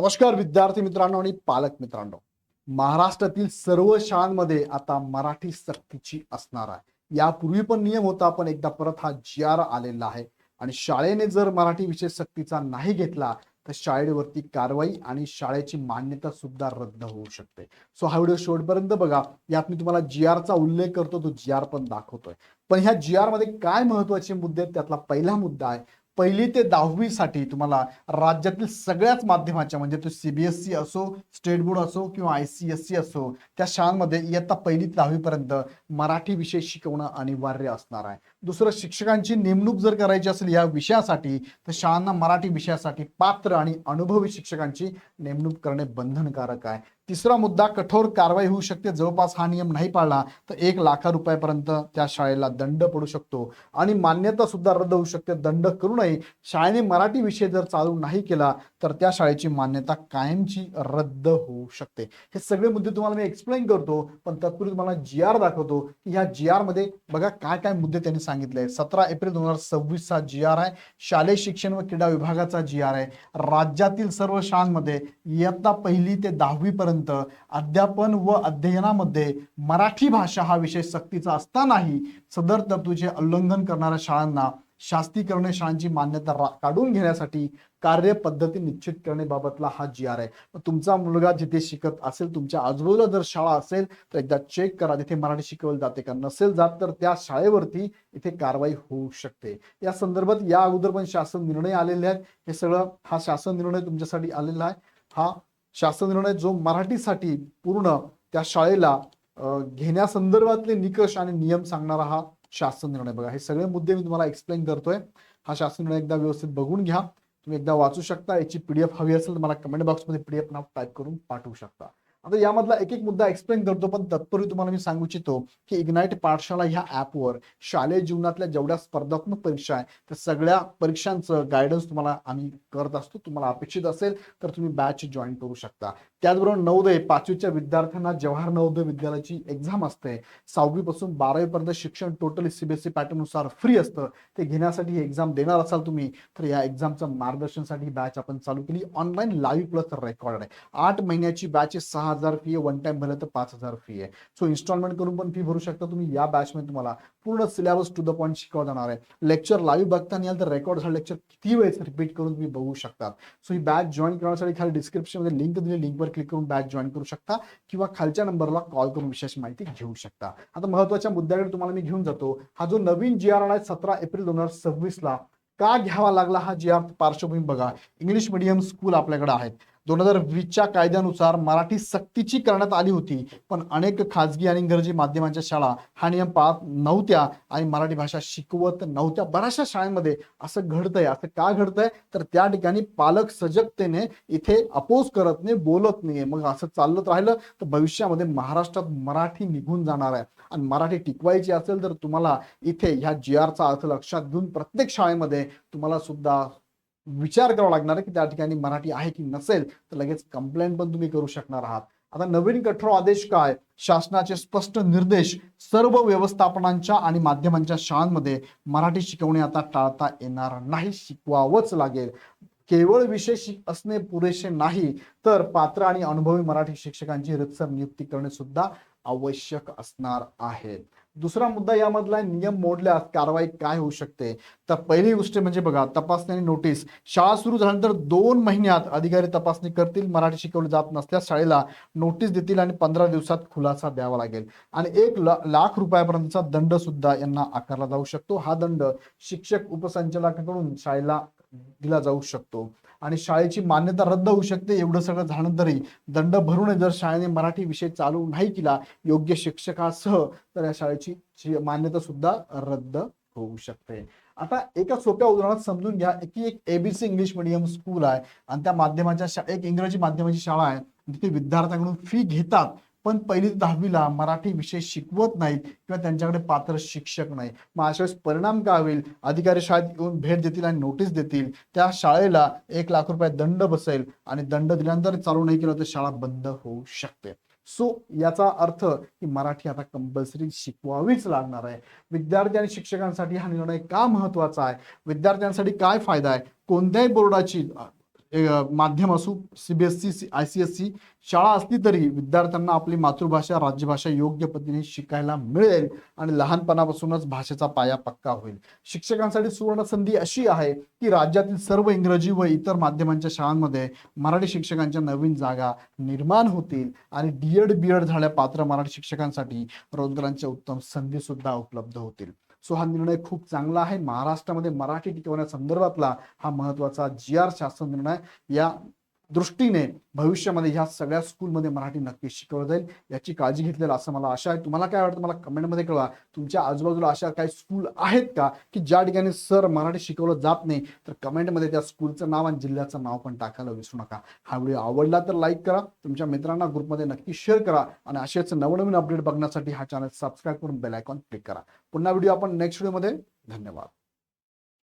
नमस्कार विद्यार्थी मित्रांनो आणि पालक मित्रांनो. महाराष्ट्रातील सर्व शाळांमध्ये आता मराठी सक्तीची असणार आहे. यापूर्वी पण नियम होता, पण एकदा परत हा जी.आर. आलेला आहे आणि शाळेने जर मराठी विषय सक्तीचा नाही घेतला तर शाळेवरती कारवाई आणि शाळेची मान्यता सुद्धा रद्द होऊ शकते. सो हा व्हिडिओ शेवटपर्यंत बघा. यात मी तुम्हाला जी.आर.चा उल्लेख करतो, तो जी.आर. पण दाखवतोय. पण ह्या जी.आर. मध्ये काय महत्वाचे मुद्दे आहेत, त्यातला पहिला मुद्दा आहे, 1ली ते 10वी साठी तुम्हाला राज्यातील सगळ्याच माध्यमाच्या, म्हणजे तो सीबीएसई असो, स्टेट बोर्ड असो किंवा आयसीएसई असो, त्या शाळांमध्ये इयत्ता 1ली ते 10वी पर्यंत मराठी विषय शिकवणं अनिवार्य असणार आहे. दुसरं, शिक्षकांची नेमणूक जर करायची असेल या विषयासाठी तर शाळांना मराठी विषयासाठी पात्र आणि अनुभवी शिक्षकांची नेमणूक करणे बंधनकारक आहे. तिसरा मुद्दा, कठोर कारवाई होऊ शकते. जवळपास हा नियम नाही पाळला तर 1,00,000 रुपयापर्यंत त्या शाळेला दंड पडू शकतो आणि मान्यता सुद्धा रद्द होऊ शकते. दंड करूनही शाळेने मराठी विषय जर चालू नाही केला तर त्या शाळेची मान्यता कायमची रद्द होऊ शकते. हे सगळे मुद्दे तुम्हाला मी एक्सप्लेन करतो, पण तत्पूर्वी तुम्हाला जी.आर. दाखवतो की ह्या जी.आर. मध्ये बघा काय काय मुद्दे त्यांनी सांगितले. 17 एप्रिल 2026 चा जी.आर. आहे. शालेय शिक्षण व क्रीडा विभागाचा जी.आर. आहे. राज्यातील सर्व शाळांमध्ये इयत्ता 1ली ते 10वी पर्यंत अध्यापन व अध्ययनामध्ये मराठी भाषा हा विषय सक्तीचा असतानाही सदर तरतुदीचे उल्लंघन करणाऱ्या शाळांना शास्ती करणे, शाळांची मान्यता काढून घेण्यासाठी कार्यपद्धती निश्चित करण्याबाबतला हा जी.आर. आहे. तुमचा मुलगा जिथे शिकत असेल, तुमच्या आजूबाजूला जर शाळा असेल तर एकदा चेक करा तिथे मराठी शिकवली जाते का. नसेल जात तर त्या शाळेवरती इथे कारवाई होऊ शकते. या संदर्भात या अगोदर पण शासन निर्णय आलेले आहेत. हे सगळं हा शासन निर्णय तुमच्यासाठी आलेला आहे. हा शासन निर्णय जो मराठीसाठी पूर्ण त्या शाळेला घेण्यासंदर्भातले निकष आणि नियम सांगणारा हा शासन निर्णय. बघा, हे सगळे मुद्दे मी तुम्हाला एक्सप्लेन करतोय. हा शासन निर्णय एकदा व्यवस्थित बघून घ्या. तुम्ही एकदा वाचू शकता. याची पीडीएफ हवी असेल तर मला कमेंट बॉक्समध्ये पीडीएफ नाव टाईप करून पाठवू शकता. आता यामधला एक एक मुद्दा एक्सप्लेन करतो, पण तत्पूर्वी तुम्हाला मी सांगू इच्छितो की इग्नाइट पाठशाळा ह्या ऍपवर शालेय जीवनातल्या जेवढ्या स्पर्धात्मक परीक्षा आहे त्या सगळ्या परीक्षांचं गायडन्स तुम्हाला आम्ही करत असतो. तुम्हाला अपेक्षित असेल तर तुम्ही बॅच जॉईन करू शकता. त्याचबरोबर नवोदय 5वीच्या विद्यार्थ्यांना जवाहर नवोदय विद्यालयाची एक्झाम असते. 6वी पासून 12वी पर्यंत शिक्षण टोटली सीबीएसई पॅटर्न नुसार फ्री असतं. ते घेण्यासाठी ही एक्झाम देणार असाल तुम्ही तर या एक्झामचं मार्गदर्शनसाठी बॅच आपण चालू केली. ऑनलाईन लाईव्ह प्लस रेकॉर्ड आहे. 8 महिन्याची बॅच आहे. 6,000 फी आहे. वन टाइम भरलं तर 5,000 फी आहे. सो इन्स्टॉलमेंट करून पण फी भरू शकता तुम्ही. या बॅच मध्ये तुम्हाला पूर्ण सिलेबस टू द पॉईंट शिकवलं जाणार आहे. लेक्चर लाईव्ह बघता नाही आलं तर रेकॉर्ड झालं लेक्चर किती वेळेस रिपीट करून तुम्ही बघू शकता. सो ही बॅच जॉईन करण्यासाठी खाली डिस्क्रिप्शन मध्ये लिंक दिली, लिंकवर क्लिक करून बॅच जॉईन करू शकता किंवा खालच्या नंबरला कॉल करून विशेष माहिती घेऊ शकता. आता महत्वाच्या मुद्द्याकडे तुम्हाला मी घेऊन जातो. हा जो नवीन जी.आर. आहे 17 एप्रिल 2026 ला का घ्यावा लागला हा जी.आर. पार्श्वभूमी बघा. इंग्लिश मीडियम स्कूल आपल्याकडे आहेत. 2020च्या कायद्यानुसार मराठी सक्तीची करण्यात आली होती, पण अनेक खाजगी आणि इंग्रजी माध्यमांच्या शाळा हा नियम पाळत नव्हत्या आणि मराठी भाषा शिकवत नव्हत्या. बऱ्याचशा शाळांमध्ये असं घडतंय. असं का घडतंय तर त्या ठिकाणी पालक सजगतेने इथे अपोज करत नाही, बोलत नाहीये. मग असं चालत राहिलं तर भविष्यामध्ये महाराष्ट्रात मराठी निघून जाणार आहे आणि मराठी टिकवायची असेल तर तुम्हाला इथे ह्या जी.आर.चा अर्थ लक्षात घेऊन प्रत्येक शाळेमध्ये तुम्हाला सुद्धा विचार करावा लागणार आहे की त्या ठिकाणी मराठी आहे की नसेल तर लगेच कंप्लेंट पण तुम्ही करू शकणार आहात. आता नवीन कठोर आदेश काय? शासनाचे स्पष्ट निर्देश. सर्व व्यवस्थापनांच्या आणि माध्यमांच्या शाळांमध्ये मराठी शिकवणे आता टाळता येणार नाही, शिकवावंच लागेल. केवळ विषय असणे पुरेसे नाही तर पात्र आणि अनुभवी मराठी शिक्षकांची रीतसर नियुक्ती करणे सुद्धा आवश्यक असणार आहे. दुसरा मुद्दा यामधला, नियम मोडल्यास कारवाई काय होऊ शकते. तर पहिली गोष्ट म्हणजे बघा, तपासणी आणि नोटीस. शाळा सुरू झाल्यानंतर 2 महिन्यात अधिकारी तपासणी करतील. मराठी शिकवली जात नसल्यास शाळेला नोटीस देतील आणि 15 दिवसात खुलासा द्यावा लागेल आणि 1,00,000 रुपयापर्यंतचा दंड सुद्धा यांना आकारला जाऊ शकतो. हा दंड शिक्षक उपसंचालकांकडून शाळेला दिला जाऊ शकतो आणि शाळेची मान्यता रद्द होऊ शकते. एवढं सगळं झाल्यानंतरही दंड भरूनही जर शाळेने मराठी विषय चालू नाही केला योग्य शिक्षकासह तर या शाळेची मान्यता सुद्धा रद्द होऊ शकते. आता एका सोप्या उदाहरणात समजून घ्या की एक एबीसी इंग्लिश मीडियम स्कूल आहे आणि त्या माध्यमाच्या एक इंग्रजी माध्यमाची शाळा आहे. तिथे विद्यार्थ्यांकडून फी घेतात पण 1ली ते 10वीला मराठी विषय शिकवत नाहीत किंवा त्यांच्याकडे पात्र शिक्षक नाही. मग अशा वेळेस परिणाम काय होईल? अधिकारी शाळेत येऊन भेट देतील आणि नोटीस देतील. त्या शाळेला 1,00,000 रुपये दंड बसेल आणि दंड दिल्यानंतर चालू नाही केलं तर शाळा बंद होऊ शकते. सो याचा अर्थ की मराठी आता कंपल्सरी शिकवावीच लागणार आहे. विद्यार्थी आणि शिक्षकांसाठी हा निर्णय का महत्वाचा आहे? विद्यार्थ्यांसाठी काय फायदा आहे? कोणत्याही बोर्डाची माध्यम असू, CBSE, ICSE शाळा असली तरी विद्यार्थ्यांना आपली मातृभाषा राज्यभाषा योग्य पद्धतीने शिकायला मिळेल आणि लहानपणापासूनच भाषेचा पाया पक्का होईल. शिक्षकांसाठी सुवर्ण संधी अशी आहे की राज्यातील सर्व इंग्रजी व इतर माध्यमांच्या शाळांमध्ये मराठी शिक्षकांच्या नवीन जागा निर्माण होतील आणि DED BED झाल्या पात्र मराठी शिक्षकांसाठी रोजगारांच्या उत्तम संधी सुद्धा उपलब्ध होतील. सो हा निर्णय खूप चांगला आहे. महाराष्ट्रामध्ये मराठी टिकवण्यासंदर्भातला हा महत्वाचा GR शासन निर्णय. या दृष्टीने भविष्यामध्ये ह्या सगळ्या स्कूलमध्ये मराठी नक्की शिकवलं जाईल याची काळजी घेतलेलं असं मला आशा आहे. तुम्हाला काय वाटतं मला कमेंटमध्ये कळवा. तुमच्या आजूबाजूला अशा काही स्कूल आहेत का की ज्या ठिकाणी सर मराठी शिकवलं जात नाही, तर कमेंटमध्ये त्या स्कूलचं नाव आणि जिल्ह्याचं नाव पण टाकायला विसरू नका. हा व्हिडिओ आवडला तर लाईक करा, तुमच्या मित्रांना ग्रुपमध्ये नक्की शेअर करा आणि असेच नवनवीन अपडेट बघण्यासाठी हा चॅनल सबस्क्राईब करून बेल आयकॉन क्लिक करा. पुन्हा व्हिडिओ आपण नेक्स्ट व्हिडिओमध्ये. धन्यवाद.